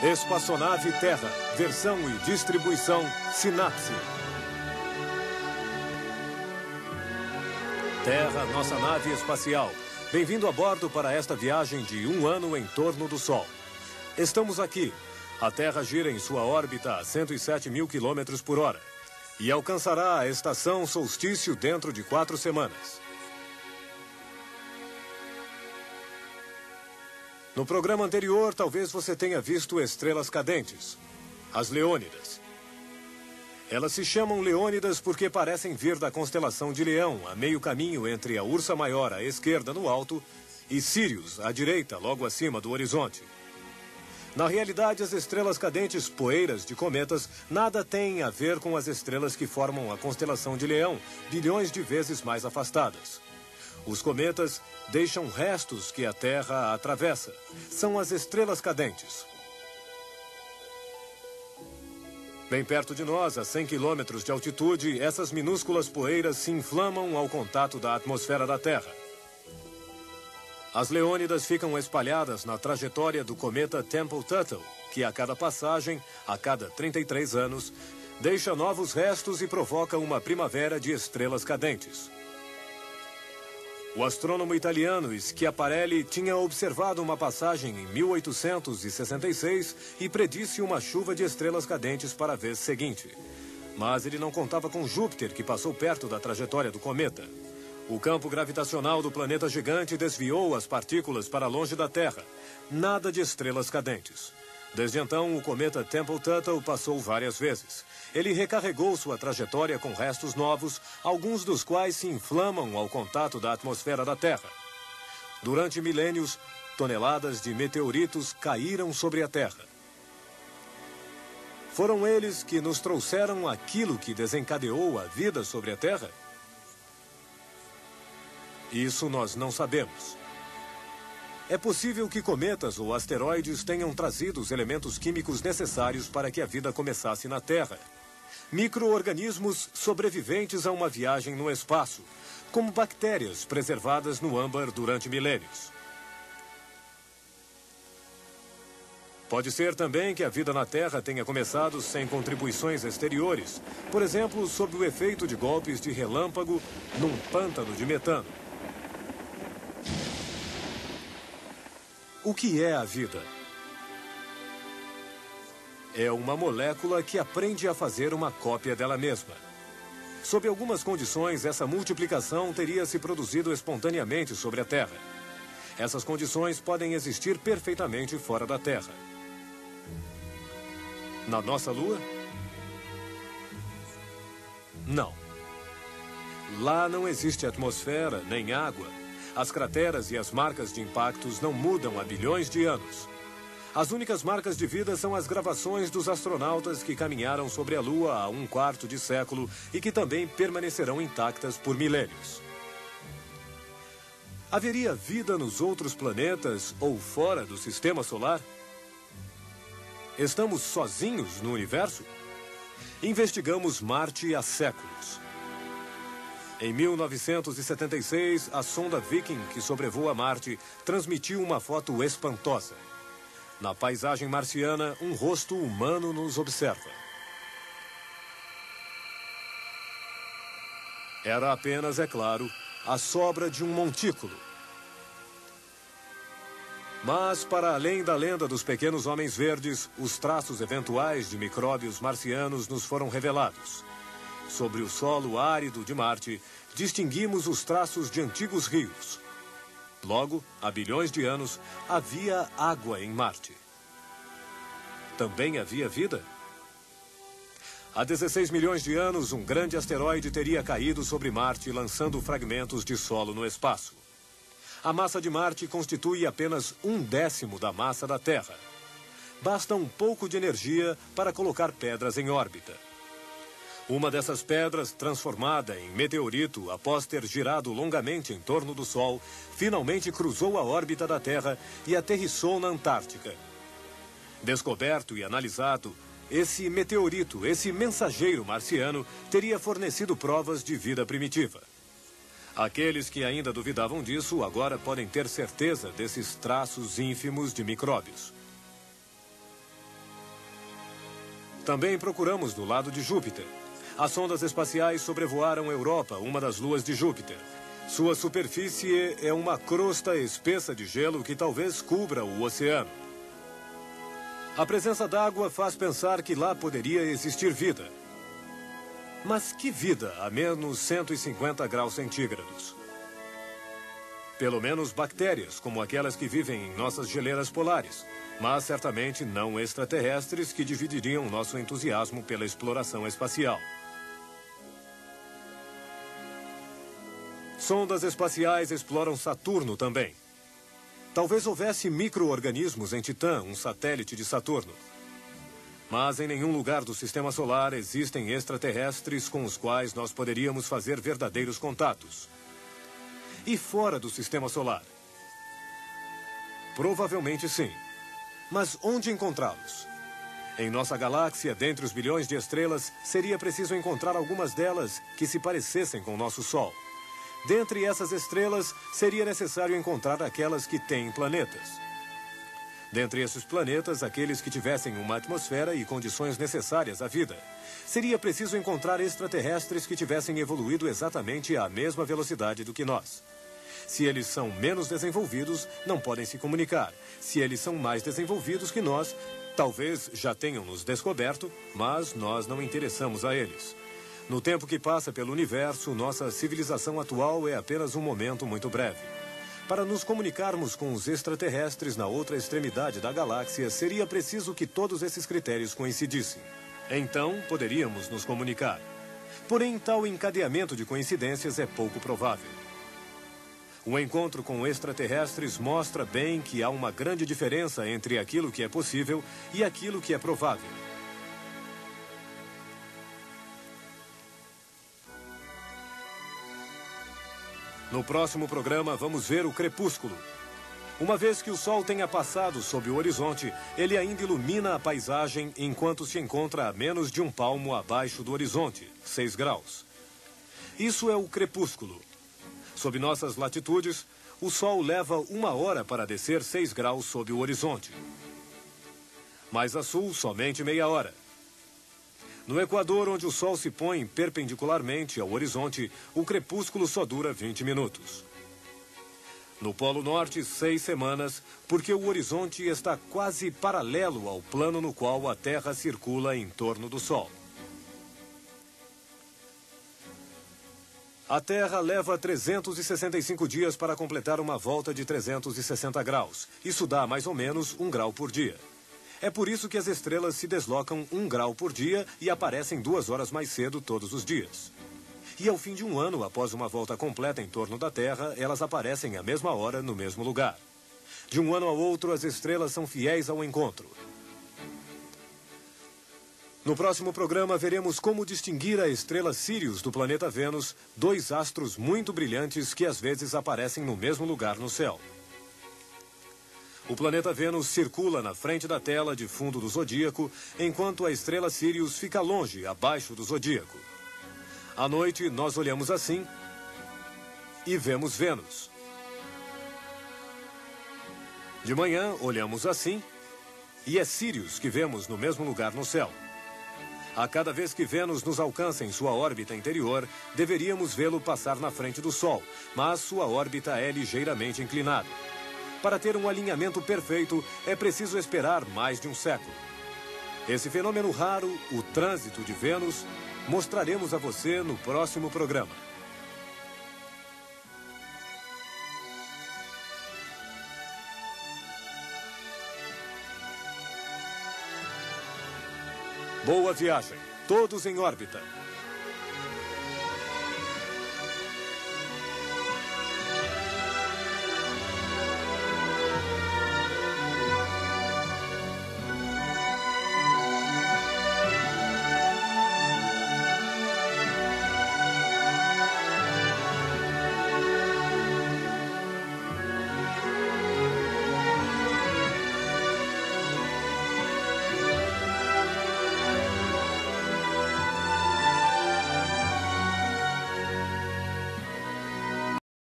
Espaçonave Terra, versão e distribuição Sinapse. Terra, nossa nave espacial. Bem-vindo a bordo para esta viagem de 1 ano em torno do Sol. Estamos aqui. A Terra gira em sua órbita a 107 mil quilômetros por hora e alcançará a estação solstício dentro de 4 semanas. No programa anterior, talvez você tenha visto estrelas cadentes, as Leônidas. Elas se chamam Leônidas porque parecem vir da constelação de Leão, a meio caminho entre a Ursa Maior à esquerda no alto e Sírius à direita, logo acima do horizonte. Na realidade, as estrelas cadentes poeiras de cometas nada têm a ver com as estrelas que formam a constelação de Leão, bilhões de vezes mais afastadas. Os cometas deixam restos que a Terra atravessa. São as estrelas cadentes. Bem perto de nós, a 100 quilômetros de altitude, essas minúsculas poeiras se inflamam ao contato da atmosfera da Terra. As Leônidas ficam espalhadas na trajetória do cometa Tempel-Tuttle, que a cada passagem, a cada 33 anos, deixa novos restos e provoca uma primavera de estrelas cadentes. O astrônomo italiano Schiaparelli tinha observado uma passagem em 1866 e predisse uma chuva de estrelas cadentes para a vez seguinte. Mas ele não contava com Júpiter, que passou perto da trajetória do cometa. O campo gravitacional do planeta gigante desviou as partículas para longe da Terra. Nada de estrelas cadentes. Desde então, o cometa Tempel-Tuttle passou várias vezes. Ele recarregou sua trajetória com restos novos, alguns dos quais se inflamam ao contato da atmosfera da Terra. Durante milênios, toneladas de meteoritos caíram sobre a Terra. Foram eles que nos trouxeram aquilo que desencadeou a vida sobre a Terra? Isso nós não sabemos. É possível que cometas ou asteroides tenham trazido os elementos químicos necessários para que a vida começasse na Terra. Micro-organismos sobreviventes a uma viagem no espaço, como bactérias preservadas no âmbar durante milênios. Pode ser também que a vida na Terra tenha começado sem contribuições exteriores, por exemplo, sob o efeito de golpes de relâmpago num pântano de metano. O que é a vida? É uma molécula que aprende a fazer uma cópia dela mesma. Sob algumas condições, essa multiplicação teria se produzido espontaneamente sobre a Terra. Essas condições podem existir perfeitamente fora da Terra. Na nossa Lua? Não. Lá não existe atmosfera nem água. As crateras e as marcas de impactos não mudam há bilhões de anos. As únicas marcas de vida são as gravações dos astronautas que caminharam sobre a Lua há 1/4 de século e que também permanecerão intactas por milênios. Haveria vida nos outros planetas ou fora do sistema solar? Estamos sozinhos no universo? Investigamos Marte há séculos. Em 1976, a sonda Viking, que sobrevoa Marte, transmitiu uma foto espantosa. Na paisagem marciana, um rosto humano nos observa. Era apenas, é claro, a sobra de um montículo. Mas, para além da lenda dos pequenos homens verdes, os traços eventuais de micróbios marcianos nos foram revelados. Sobre o solo árido de Marte, distinguimos os traços de antigos rios. Logo, há bilhões de anos, havia água em Marte. Também havia vida? Há 16 milhões de anos, um grande asteroide teria caído sobre Marte, lançando fragmentos de solo no espaço. A massa de Marte constitui apenas 1/10 da massa da Terra. Basta um pouco de energia para colocar pedras em órbita. Uma dessas pedras, transformada em meteorito após ter girado longamente em torno do Sol, finalmente cruzou a órbita da Terra e aterrissou na Antártica. Descoberto e analisado, esse meteorito, esse mensageiro marciano, teria fornecido provas de vida primitiva. Aqueles que ainda duvidavam disso agora podem ter certeza desses traços ínfimos de micróbios. Também procuramos do lado de Júpiter. As sondas espaciais sobrevoaram Europa, uma das luas de Júpiter. Sua superfície é uma crosta espessa de gelo que talvez cubra o oceano. A presença d'água faz pensar que lá poderia existir vida. Mas que vida a menos 150 graus centígrados? Pelo menos bactérias, como aquelas que vivem em nossas geleiras polares, mas certamente não extraterrestres que dividiriam nosso entusiasmo pela exploração espacial. Sondas espaciais exploram Saturno também. Talvez houvesse micro-organismos em Titã, um satélite de Saturno. Mas em nenhum lugar do Sistema Solar existem extraterrestres com os quais nós poderíamos fazer verdadeiros contatos. E fora do Sistema Solar? Provavelmente sim. Mas onde encontrá-los? Em nossa galáxia, dentre os bilhões de estrelas, seria preciso encontrar algumas delas que se parecessem com nosso Sol. Dentre essas estrelas, seria necessário encontrar aquelas que têm planetas. Dentre esses planetas, aqueles que tivessem uma atmosfera e condições necessárias à vida. Seria preciso encontrar extraterrestres que tivessem evoluído exatamente à mesma velocidade do que nós. Se eles são menos desenvolvidos, não podem se comunicar. Se eles são mais desenvolvidos que nós, talvez já tenham nos descoberto, mas nós não interessamos a eles. No tempo que passa pelo universo, nossa civilização atual é apenas um momento muito breve. Para nos comunicarmos com os extraterrestres na outra extremidade da galáxia, seria preciso que todos esses critérios coincidissem. Então, poderíamos nos comunicar. Porém, tal encadeamento de coincidências é pouco provável. O encontro com extraterrestres mostra bem que há uma grande diferença entre aquilo que é possível e aquilo que é provável. No próximo programa, vamos ver o crepúsculo. Uma vez que o Sol tenha passado sob o horizonte, ele ainda ilumina a paisagem enquanto se encontra a menos de um palmo abaixo do horizonte, 6 graus. Isso é o crepúsculo. Sob nossas latitudes, o Sol leva 1 hora para descer 6 graus sob o horizonte. Mais a sul, somente meia hora. No Equador, onde o Sol se põe perpendicularmente ao horizonte, o crepúsculo só dura 20 minutos. No Polo Norte, 6 semanas, porque o horizonte está quase paralelo ao plano no qual a Terra circula em torno do Sol. A Terra leva 365 dias para completar uma volta de 360 graus. Isso dá mais ou menos 1 grau por dia. É por isso que as estrelas se deslocam 1 grau por dia e aparecem 2 horas mais cedo todos os dias. E ao fim de 1 ano, após uma volta completa em torno da Terra, elas aparecem à mesma hora no mesmo lugar. De um ano ao outro, as estrelas são fiéis ao encontro. No próximo programa, veremos como distinguir a estrela Sirius do planeta Vênus, 2 astros muito brilhantes que às vezes aparecem no mesmo lugar no céu. O planeta Vênus circula na frente da tela de fundo do zodíaco, enquanto a estrela Sirius fica longe, abaixo do zodíaco. À noite, nós olhamos assim e vemos Vênus. De manhã, olhamos assim e é Sirius que vemos no mesmo lugar no céu. A cada vez que Vênus nos alcança em sua órbita interior, deveríamos vê-lo passar na frente do Sol, mas sua órbita é ligeiramente inclinada. Para ter um alinhamento perfeito, é preciso esperar mais de um século. Esse fenômeno raro, o trânsito de Vênus, mostraremos a você no próximo programa. Boa viagem, todos em órbita.